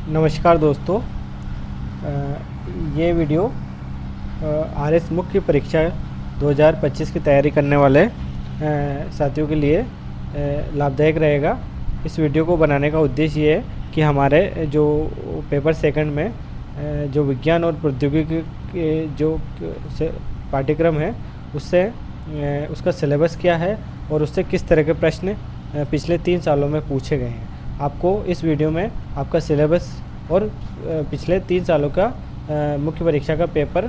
नमस्कार दोस्तों। ये वीडियो आरएस मुख्य परीक्षा 2025 की तैयारी करने वाले साथियों के लिए लाभदायक रहेगा। इस वीडियो को बनाने का उद्देश्य ये है कि हमारे जो पेपर सेकंड में जो विज्ञान और प्रौद्योगिकी के जो पाठ्यक्रम है उससे उसका सिलेबस क्या है और उससे किस तरह के प्रश्न पिछले 3 सालों में पूछे गए हैं। आपको इस वीडियो में आपका सिलेबस और पिछले 3 सालों का मुख्य परीक्षा का पेपर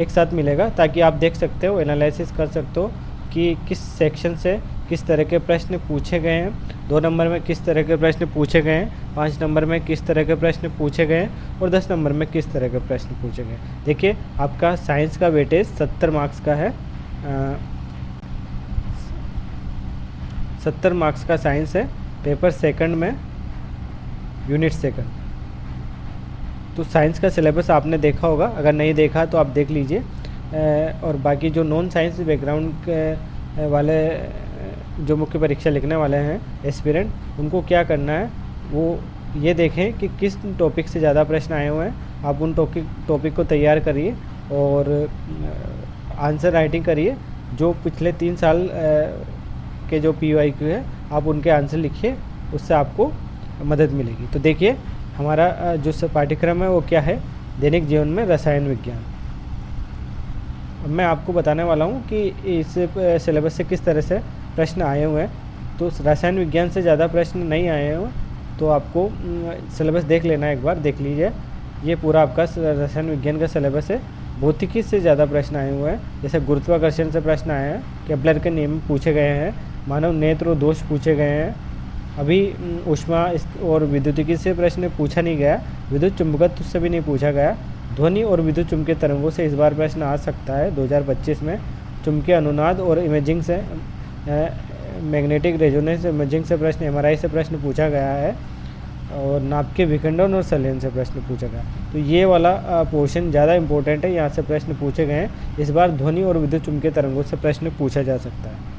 एक साथ मिलेगा, ताकि आप देख सकते हो, एनालिसिस कर सकते हो कि किस सेक्शन से किस तरह के प्रश्न पूछे गए हैं, 2 नंबर में किस तरह के प्रश्न पूछे गए हैं, 5 नंबर में किस तरह के प्रश्न पूछे गए हैं और 10 नंबर में किस तरह के प्रश्न पूछे गए। देखिए, आपका साइंस का वेटेज 70 मार्क्स का है। 70 मार्क्स का साइंस है पेपर सेकंड में, यूनिट सेकंड। तो साइंस का सिलेबस आपने देखा होगा, अगर नहीं देखा तो आप देख लीजिए। और बाकी जो नॉन साइंस बैकग्राउंड के वाले जो मुख्य परीक्षा लिखने वाले हैं एस्पिरेंट, उनको क्या करना है वो ये देखें कि किस टॉपिक से ज़्यादा प्रश्न आए हुए हैं। आप उन टॉपिक को तैयार करिए और आंसर राइटिंग करिए। जो पिछले 3 साल के जो PYQ है आप उनके आंसर लिखिए, उससे आपको मदद मिलेगी। तो देखिए, हमारा जो पाठ्यक्रम है वो क्या है, दैनिक जीवन में रसायन विज्ञान। मैं आपको बताने वाला हूँ कि इस सिलेबस से किस तरह से प्रश्न आए हुए हैं। तो रसायन विज्ञान से ज़्यादा प्रश्न नहीं आए हुए, तो आपको सिलेबस देख लेना, एक बार देख लीजिए। ये पूरा आपका रसायन विज्ञान का सिलेबस है। भौतिकी से ज़्यादा प्रश्न आए हुए हैं, जैसे गुरुत्वाकर्षण से प्रश्न आए हैं, केपलर के नियम पूछे गए हैं, मानव नेत्र दोष पूछे गए हैं। अभी ऊष्मा और विद्युतिकी से प्रश्न पूछा नहीं गया, विद्युत चुंबकत्व से भी नहीं पूछा गया। ध्वनि और विद्युत चुम्बकीय तरंगों से इस बार प्रश्न आ सकता है 2025 में। चुम्बकीय अनुनाद और इमेजिंग से, मैग्नेटिक रेजोनेंस इमेजिंग से प्रश्न, MRI से प्रश्न पूछा गया है। और नाभ के विखंडन और संलयन से प्रश्न पूछा गया। तो ये वाला पोर्शन ज़्यादा इंपॉर्टेंट है, यहाँ से प्रश्न पूछे गए हैं। इस बार ध्वनि और विद्युत चुम्बकीय तरंगों से प्रश्न पूछा जा सकता है।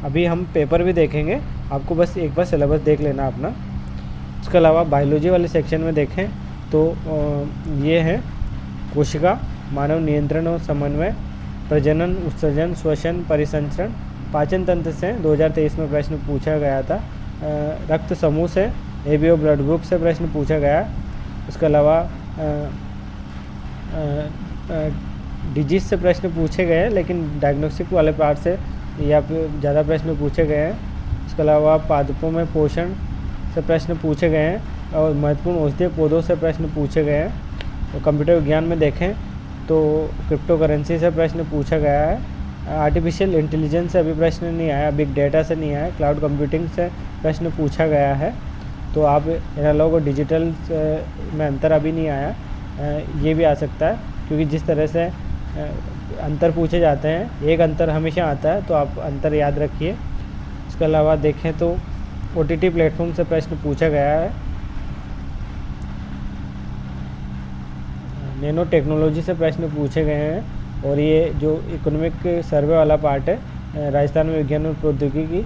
अभी हम पेपर भी देखेंगे, आपको बस एक बार सिलेबस देख लेना अपना। उसके अलावा बायोलॉजी वाले सेक्शन में देखें तो ये है कोशिका, मानव नियंत्रण और समन्वय, प्रजनन, उत्सर्जन, श्वसन, परिसंचरण। पाचन तंत्र से 2023 में प्रश्न पूछा गया था। रक्त समूह से, ABO ब्लड ग्रुप से प्रश्न पूछा गया। उसके अलावा डिजीज से प्रश्न पूछे गए, लेकिन डायग्नोस्टिक वाले पार्ट से या फिर ज़्यादा प्रश्न पूछे गए हैं। उसके अलावा पादपों में पोषण से प्रश्न पूछे गए हैं और महत्वपूर्ण औषधीय पौधों से प्रश्न पूछे गए हैं। तो कंप्यूटर विज्ञान में देखें तो क्रिप्टो करेंसी से प्रश्न पूछा गया है। आर्टिफिशियल इंटेलिजेंस से अभी प्रश्न नहीं आया, बिग डेटा से नहीं आया, क्लाउड कंप्यूटिंग से प्रश्न पूछा गया है। तो आप एनालॉग और डिजिटल में अंतर अभी नहीं आया, ये भी आ सकता है, क्योंकि जिस तरह से अंतर पूछे जाते हैं, एक अंतर हमेशा आता है, तो आप अंतर याद रखिए। उसके अलावा देखें तो OTT प्लेटफॉर्म से प्रश्न पूछा गया है। नैनो टेक्नोलॉजी से प्रश्न पूछे गए हैं। और ये जो इकोनॉमिक सर्वे वाला पार्ट है, राजस्थान में विज्ञान और प्रौद्योगिकी,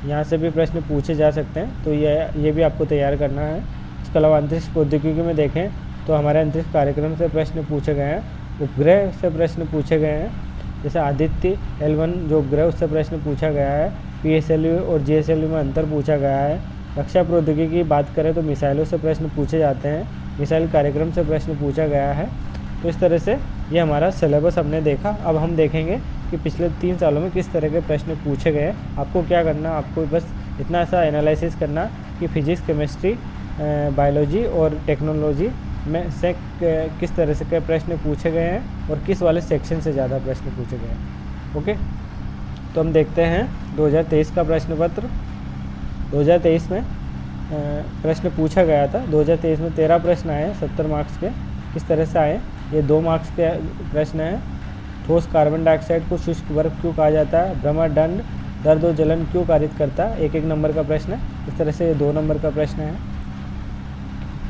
यहाँ से भी प्रश्न पूछे जा सकते हैं, तो ये भी आपको तैयार करना है। इसके अलावा अंतरिक्ष प्रौद्योगिकी में देखें तो हमारे अंतरिक्ष कार्यक्रम से प्रश्न पूछे गए हैं। उपग्रह से प्रश्न पूछे गए हैं, जैसे आदित्य L1 जो उपग्रह, उससे प्रश्न पूछा गया है। PSLV और GSLV में अंतर पूछा गया है। रक्षा प्रौद्योगिकी की बात करें तो मिसाइलों से प्रश्न पूछे जाते हैं, मिसाइल कार्यक्रम से प्रश्न पूछा गया है। तो इस तरह से ये हमारा सिलेबस हमने देखा। अब हम देखेंगे कि पिछले 3 सालों में किस तरह के प्रश्न पूछे गए। आपको क्या करना, आपको बस इतना सा एनालिसिस करना कि फिजिक्स, केमिस्ट्री, बायोलॉजी और टेक्नोलॉजी में से किस तरह से के प्रश्न पूछे गए हैं और किस वाले सेक्शन से ज़्यादा प्रश्न पूछे गए हैं। ओके, तो हम देखते हैं 2023 का प्रश्न पत्र। 2023 में प्रश्न पूछा गया था। 2023 में 13 प्रश्न आए 70 मार्क्स के। किस तरह से आए, ये 2 मार्क्स के प्रश्न हैं। ठोस कार्बन डाइऑक्साइड को शुष्क बर्फ क्यों कहा जाता है, ब्रह्मदंड दर्द और जलन क्यों कारित करता है, 1-1 नंबर का प्रश्न है। इस तरह से ये 2 नंबर का प्रश्न है।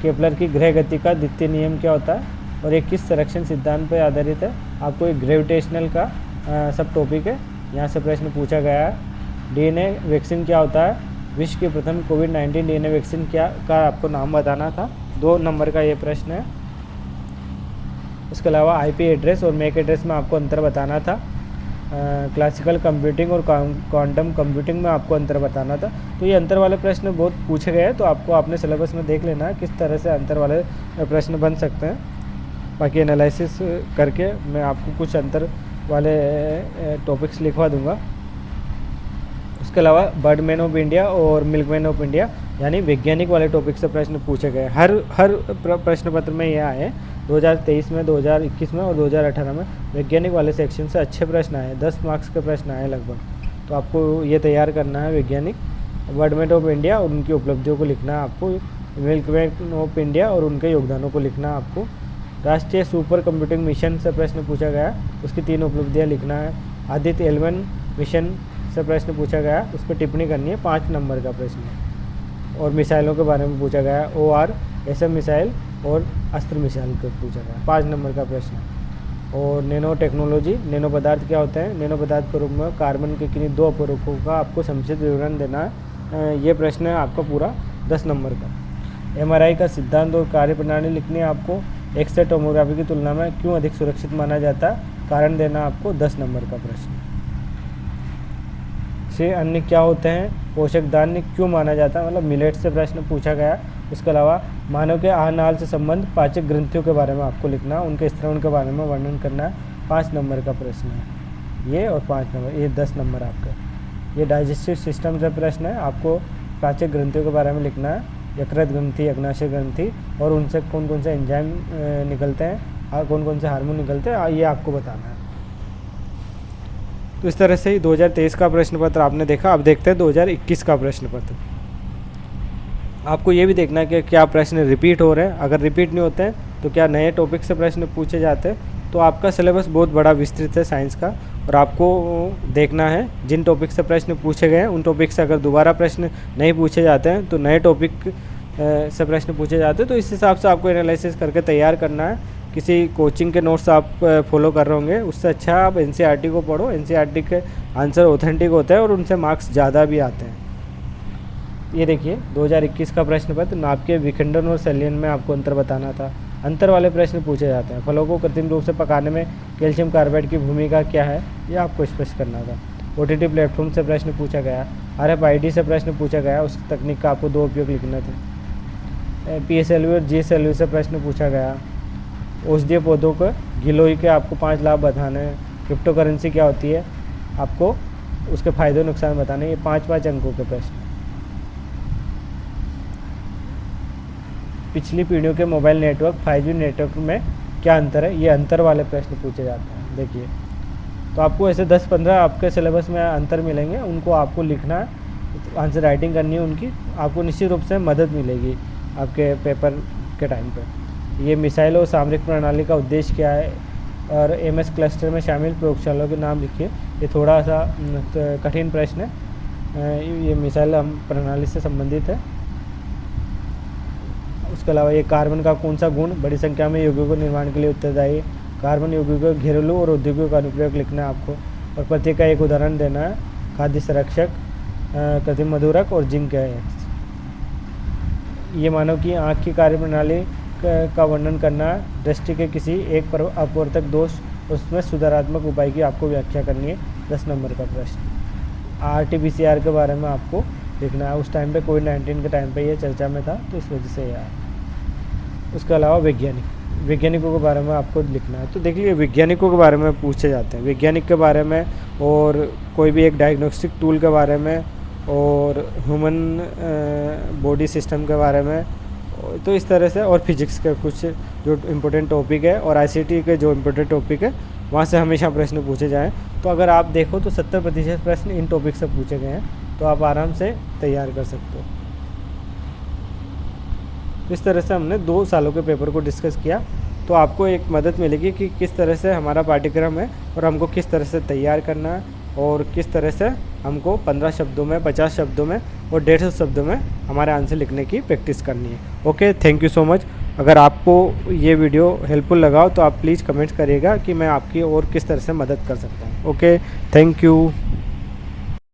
केपलर की ग्रह गति का द्वितीय नियम क्या होता है और ये किस संरक्षण सिद्धांत पर आधारित है। आपको एक ग्रेविटेशनल का सब टॉपिक है, यहाँ से प्रश्न पूछा गया है। DNA वैक्सीन क्या होता है, विश्व के प्रथम कोविड-19 DNA वैक्सीन क्या का आपको नाम बताना था। 2 नंबर का ये प्रश्न है। उसके अलावा आईपी एड्रेस और मैक एड्रेस में आपको अंतर बताना था। क्लासिकल कंप्यूटिंग और क्वांटम कंप्यूटिंग में आपको अंतर बताना था। तो ये अंतर वाले प्रश्न बहुत पूछे गए हैं, तो आपको अपने सिलेबस में देख लेना है किस तरह से अंतर वाले प्रश्न बन सकते हैं। बाकी एनालिसिस करके मैं आपको कुछ अंतर वाले टॉपिक्स लिखवा दूंगा। उसके अलावा बर्ड मैन ऑफ इंडिया और मिल्क मैन ऑफ इंडिया यानी वैज्ञानिक वाले टॉपिक से प्रश्न पूछे गए। हर प्रश्न पत्र में ये आए 2023 में, 2021 में और 2018 में वैज्ञानिक वाले सेक्शन से अच्छे प्रश्न आए, 10 मार्क्स के प्रश्न आए लगभग। तो आपको ये तैयार करना है वैज्ञानिक। बर्ड मैन ऑफ इंडिया और उनकी उपलब्धियों को लिखना है आपको। मिल्क मैन ऑफ इंडिया और उनके योगदानों को लिखना है आपको। राष्ट्रीय सुपर कंप्यूटिंग मिशन से प्रश्न पूछा गया, उसकी 3 उपलब्धियाँ लिखना है। आदित्य L1 मिशन से प्रश्न पूछा गया, उस पर टिप्पणी करनी है, 5 नंबर का प्रश्न है। और मिसाइलों के बारे में पूछा गया, OR SM मिसाइल और अस्त्र मिसाइल को पूछा गया, 5 नंबर का प्रश्न है। और नैनो टेक्नोलॉजी, नैनो पदार्थ क्या होते हैं, नैनो पदार्थ के रूप में कार्बन के किन्हीं 2 अपरूपों का आपको संक्षिप्त विवरण देना है। ये प्रश्न है आपका पूरा 10 नंबर का। MRI का सिद्धांत और कार्यप्रणाली लिखनी है आपको। एक्स-रे टोमोग्राफी की तुलना में क्यों अधिक सुरक्षित माना जाता है, कारण देना आपको 10 नंबर का प्रश्न। से अन्य क्या होते हैं, पोषक धान्य क्यों माना जाता है, मतलब मिलेट से प्रश्न पूछा गया। उसके अलावा मानव के आहार नाल से संबंध पाचक ग्रंथियों के बारे में आपको लिखना, उनके स्त्रवण के बारे में वर्णन करना है, 5 नंबर का प्रश्न है ये। और 5 नंबर, ये 10 नंबर आपका। ये डाइजेस्टिव सिस्टम से प्रश्न है, आपको पाचक ग्रंथियों के बारे में लिखना है, यकृत ग्रंथि, अग्नाशय ग्रंथि और उनसे कौन कौन से एंजाइम निकलते हैं और कौन कौन से हार्मोन निकलते हैं, ये आपको बताना है। तो इस तरह से ही 2023 का प्रश्न पत्र आपने देखा। अब देखते हैं 2021 का प्रश्न पत्र। आपको ये भी देखना है कि क्या प्रश्न रिपीट हो रहे हैं। अगर रिपीट नहीं होते हैं तो क्या नए टॉपिक से प्रश्न पूछे जाते हैं। तो आपका सिलेबस बहुत बड़ा विस्तृत है साइंस का, और आपको देखना है जिन टॉपिक से प्रश्न पूछे गए हैं उन टॉपिक से अगर दोबारा प्रश्न नहीं पूछे जाते हैं तो नए टॉपिक से प्रश्न पूछे जाते हैं। तो इस हिसाब से आपको एनालिसिस करके तैयार करना है। किसी कोचिंग के नोट्स आप फॉलो कर रहे होंगे, उससे अच्छा आप NCERT को पढ़ो। NCERT के आंसर ऑथेंटिक होते हैं और उनसे मार्क्स ज़्यादा भी आते हैं। ये देखिए 2021 का प्रश्न पत्र, नाभिकीय विखंडन और संलयन में आपको अंतर बताना था। अंतर वाले प्रश्न पूछे जाते हैं। फलों को कृत्रिम रूप से पकाने में कैल्शियम कार्बाइड की भूमिका क्या है, ये आपको स्पष्ट करना था। OTT प्लेटफॉर्म से प्रश्न पूछा गया। RFID से प्रश्न पूछा गया, उस तकनीक का आपको 2 उपयोग लिखना थे। PSLV और GSLV से प्रश्न पूछा गया। औषधीय पौधों को गिलोय के आपको 5 लाभ बताने हैं। क्रिप्टो करेंसी क्या होती है, आपको उसके फायदे नुकसान बताने। ये 5-5 अंकों के प्रश्न। पिछली पीढ़ियों के मोबाइल नेटवर्क 5G नेटवर्क में क्या अंतर है, ये अंतर वाले प्रश्न पूछे जाते हैं। देखिए तो आपको ऐसे 10-15 आपके सिलेबस में अंतर मिलेंगे, उनको आपको लिखना है, आंसर राइटिंग करनी है उनकी। आपको निश्चित रूप से मदद मिलेगी आपके पेपर के टाइम पे। ये मिसाइल और सामरिक प्रणाली का उद्देश्य क्या है, और MS क्लस्टर में शामिल प्रयोगशालाओं के नाम लिखिए। ये थोड़ा सा कठिन प्रश्न है, ये मिसाइल प्रणाली से संबंधित है। उसके अलावा ये कार्बन का कौन सा गुण बड़ी संख्या में यौगिकों के निर्माण के लिए उत्तरदायी। कार्बन यौगिकों के घरेलू और औद्योगिक अनुप्रयोग लिखना है आपको, और प्रत्येक का एक उदाहरण देना है। खाद्य संरक्षक, कृत्रिम मधुरक और जिंक है। ये मानव की आँख की कार्यप्रणाली का वर्णन करना है। दृष्टि के किसी एक अपवर्तक दोष, उसमें सुधारात्मक उपाय की आपको व्याख्या करनी है, 10 नंबर का प्रश्न। RT-PCR के बारे में आपको लिखना है। उस टाइम पे कोविड-19 के टाइम पे ये चर्चा में था, तो इस वजह से यार। उसके अलावा वैज्ञानिकों के बारे में आपको लिखना है। तो देखिए वैज्ञानिकों के बारे में पूछे जाते हैं, वैज्ञानिक के बारे में, और कोई भी एक डायग्नोस्टिक टूल के बारे में, और ह्यूमन बॉडी सिस्टम के बारे में। तो इस तरह से, और फिजिक्स के कुछ जो इम्पोर्टेंट टॉपिक है, और ICT के जो इम्पोर्टेंट टॉपिक है वहाँ से हमेशा प्रश्न पूछे जाएँ। तो अगर आप देखो तो 70% प्रश्न इन टॉपिक से पूछे गए हैं, तो आप आराम से तैयार कर सकते हो। इस तरह से हमने 2 सालों के पेपर को डिस्कस किया, तो आपको एक मदद मिलेगी कि किस तरह से हमारा पाठ्यक्रम है और हमको किस तरह से तैयार करना है, और किस तरह से हमको 15 शब्दों में, 50 शब्दों में और 150 शब्दों में हमारे आंसर लिखने की प्रैक्टिस करनी है। Okay, thank you so much. अगर आपको ये वीडियो हेल्पफुल लगा हो तो आप प्लीज़ कमेंट करिएगा कि मैं आपकी और किस तरह से मदद कर सकता हूँ। Okay, thank you.